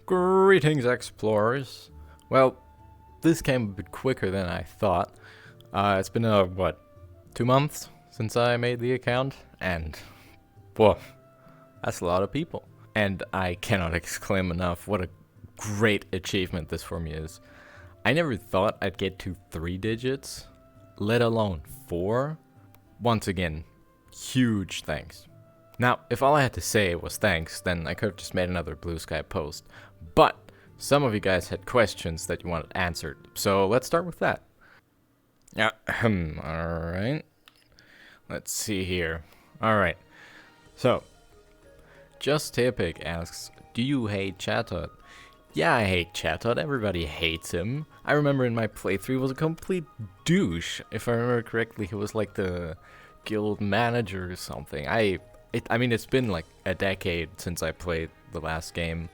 Greetings, explorers. Well, this came a bit quicker than I thought. It's been, 2 months since I made the account, and, whoa, that's a lot of people. And I cannot exclaim enough what a great achievement this for me is. I never thought I'd get to 3 digits, let alone 4. Once again, huge thanks. Now, if all I had to say was thanks, then I could have just made another Blue Sky post. But some of you guys had questions that you wanted answered, so let's start with that. Yeah, alright. Let's see here. Alright. So, Just Epic asks, do you hate Chatot? Yeah, I hate Chatot. Everybody hates him. I remember in my playthrough he was a complete douche. If I remember correctly, he was like the guild manager or something. I mean, it's been like a decade since I played the last game,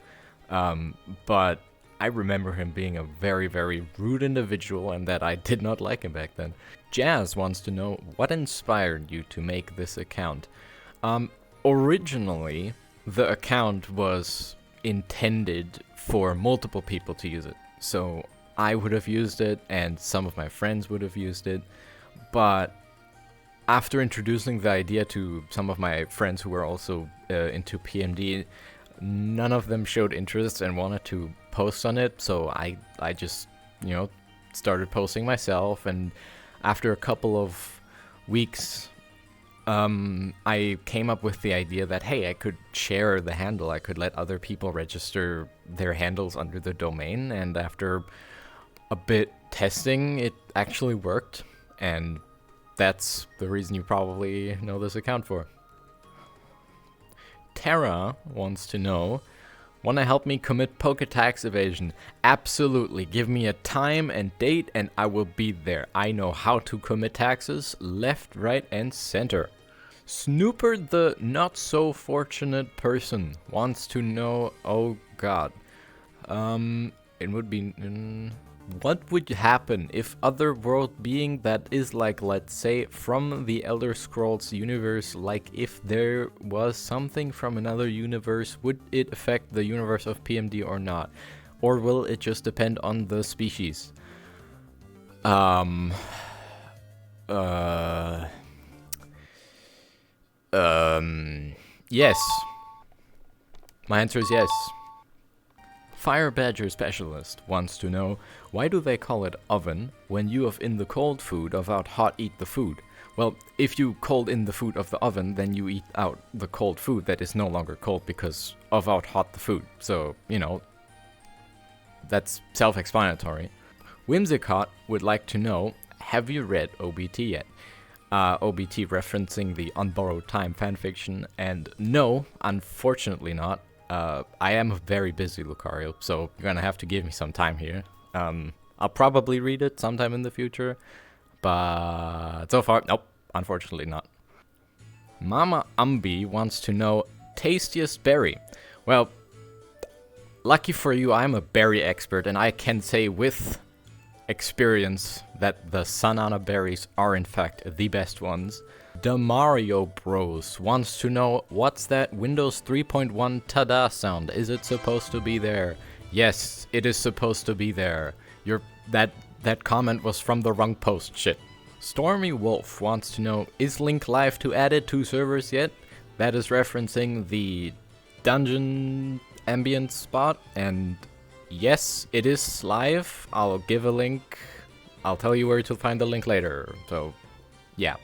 but I remember him being a very, very rude individual and that I did not like him back then. Jazz wants to know what inspired you to make this account. Originally, the account was intended for multiple people to use it. So I would have used it and some of my friends would have used it, but after introducing the idea to some of my friends who were also into PMD, none of them showed interest and wanted to post on it, so I just, started posting myself, and after a couple of weeks, I came up with the idea that, hey, I could share the handle, I could let other people register their handles under the domain, and after a bit testing, it actually worked, and that's the reason you probably know this account for. Tara wants to know, want to help me commit poker tax evasion? Absolutely. Give me a time and date and I will be there. I know how to commit taxes left, right, and center. Snooper the not so fortunate person wants to know, oh god, it would be... what would happen if other world being that is like, let's say, from the Elder Scrolls universe, like if there was something from another universe, would it affect the universe of PMD or not? Or will it just depend on the species? Yes. My answer is yes. Fire Badger Specialist wants to know, why do they call it oven when you of in the cold food of out hot eat the food? Well, if you cold in the food of the oven, then you eat out the cold food that is no longer cold because of out hot the food. So, that's self-explanatory. Whimsicott would like to know, have you read OBT yet? OBT referencing the On Borrowed Time fanfiction, and no, unfortunately not. I am very busy, Lucario, so you're gonna have to give me some time here. I'll probably read it sometime in the future, but so far, nope, unfortunately not. Mama Umbi wants to know, tastiest berry? Well, lucky for you, I'm a berry expert, and I can say with experience that the Sanana berries are in fact the best ones. The Mario Bros wants to know, what's that Windows 3.1 ta-da sound? Is it supposed to be there? Yes, it is supposed to be there. That comment was from the wrong post, shit. Stormy Wolf wants to know, is Link live to added 2 servers yet? That is referencing the dungeon ambient spot, and yes, it is live. I'll give a link. I'll tell you where to find the link later, so yeah.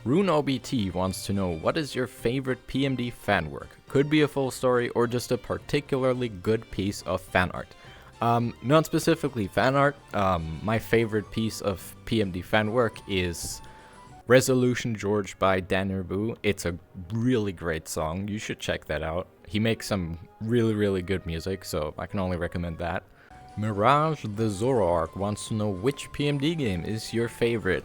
Rune OBT wants to know, what is your favorite PMD fan work? Could be a full story or just a particularly good piece of fan art. Not specifically fan art. My favorite piece of PMD fan work is Resolution George by Danerbu. It's a really great song. You should check that out. He makes some really, really good music, so I can only recommend that. Mirage the Zoroark wants to know, which PMD game is your favorite?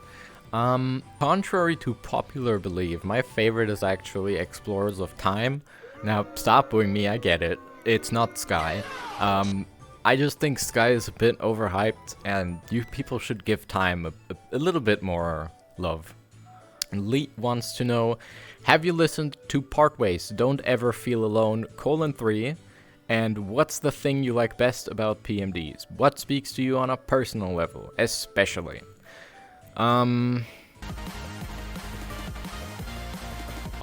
Contrary to popular belief, my favorite is actually Explorers of Time. Now, stop booing me, I get it. It's not Sky. I just think Sky is a bit overhyped, and you people should give Time a little bit more love. Lee wants to know, have you listened to Partways, Don't Ever Feel Alone, 3, And what's the thing you like best about PMDs? What speaks to you on a personal level, especially? Well,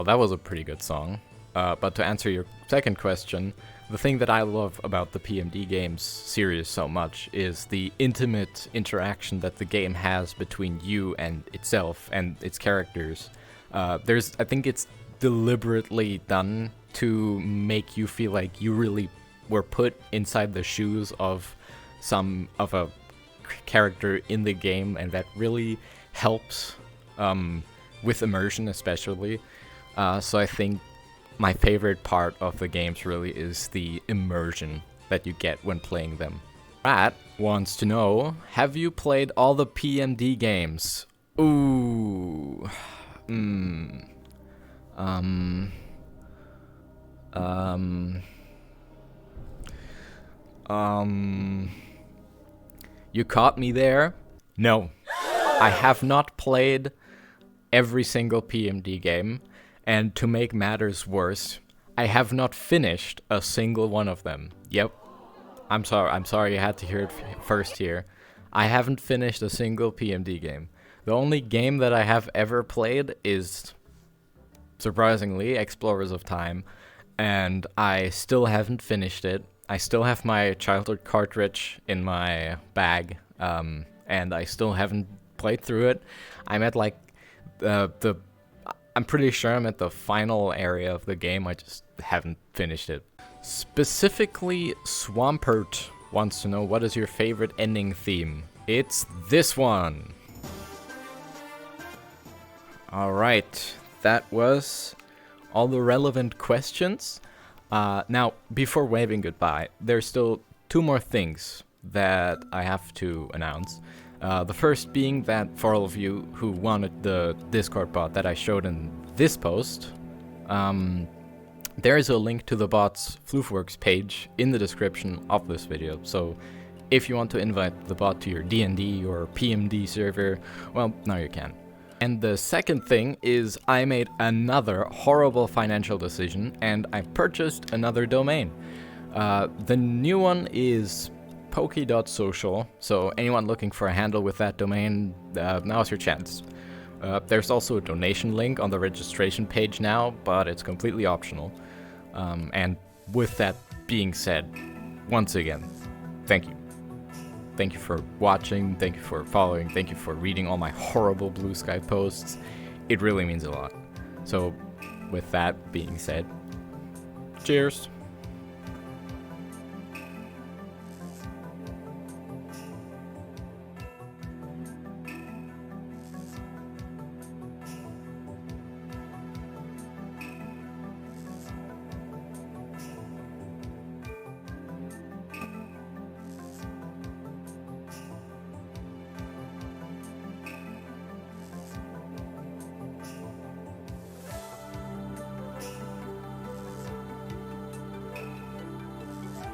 that was a pretty good song. But to answer your second question, the thing that I love about the PMD games series so much is the intimate interaction that the game has between you and itself and its characters. I think it's deliberately done to make you feel like you really were put inside the shoes of a character in the game, and that really helps with immersion especially. So I think my favorite part of the games really is the immersion that you get when playing them. Rat wants to know, have you played all the PMD games? Ooh. You caught me there? No. I have not played every single PMD game, and to make matters worse, I have not finished a single one of them. Yep. I'm sorry you had to hear it first here. I haven't finished a single PMD game. The only game that I have ever played is, surprisingly, Explorers of Time, and I still haven't finished it. I still have my childhood cartridge in my bag, and I still haven't played through it. I'm at like I'm pretty sure I'm at the final area of the game, I just haven't finished it. Specifically, Swampert wants to know, what is your favorite ending theme? It's this one! Alright, that was all the relevant questions. Now, before waving goodbye, there's still 2 more things that I have to announce. The first being that for all of you who wanted the Discord bot that I showed in this post, there is a link to the bot's Floofworks page in the description of this video. So if you want to invite the bot to your D&D or PMD server, well, now you can. And the second thing is I made another horrible financial decision and I purchased another domain. The new one is Poke.social, so anyone looking for a handle with that domain, now's your chance. There's also a donation link on the registration page now, but it's completely optional. And with that being said, once again, thank you. Thank you for watching, thank you for following, thank you for reading all my horrible Blue Sky posts. It really means a lot. So, with that being said, cheers!